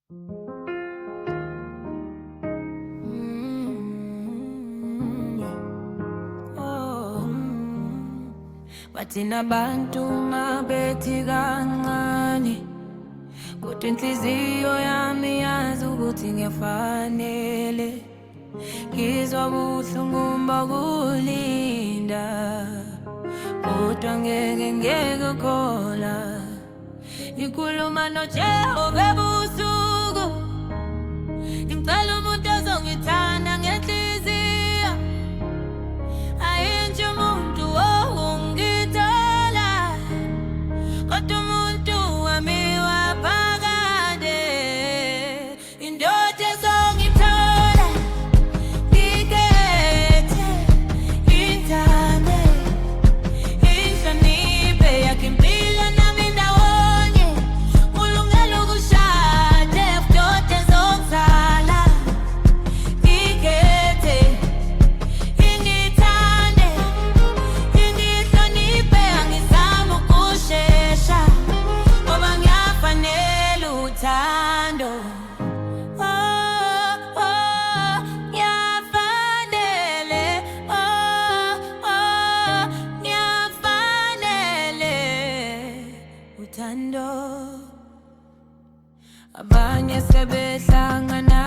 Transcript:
Bathina bantu mabethi kancane, kodwa inhliziyo yami yazi ukuthi ngifanele. Ngizwa ubuhlungu bokulinda, kodwa ngeke ukhola. Ngikhuluma noJehova ebusuku, ngicela umuntu ozongithanda ngenhliziyo. Ayintsha umuntu ongithola, kodwa umuntu wami waphakade. Indoda ezongithola, ngikhethe, ngithande, inhloniphe, yakhe impilo nami ndawonye. Ulungele ukushada, indoda ezongizala, ngikhethe, ingithande, ingihloniphe, angizami ukushesha, ngoba ngiyafanele uthando. Ngiyafanele, ngiyafanele uthando. Abanye sebehlangana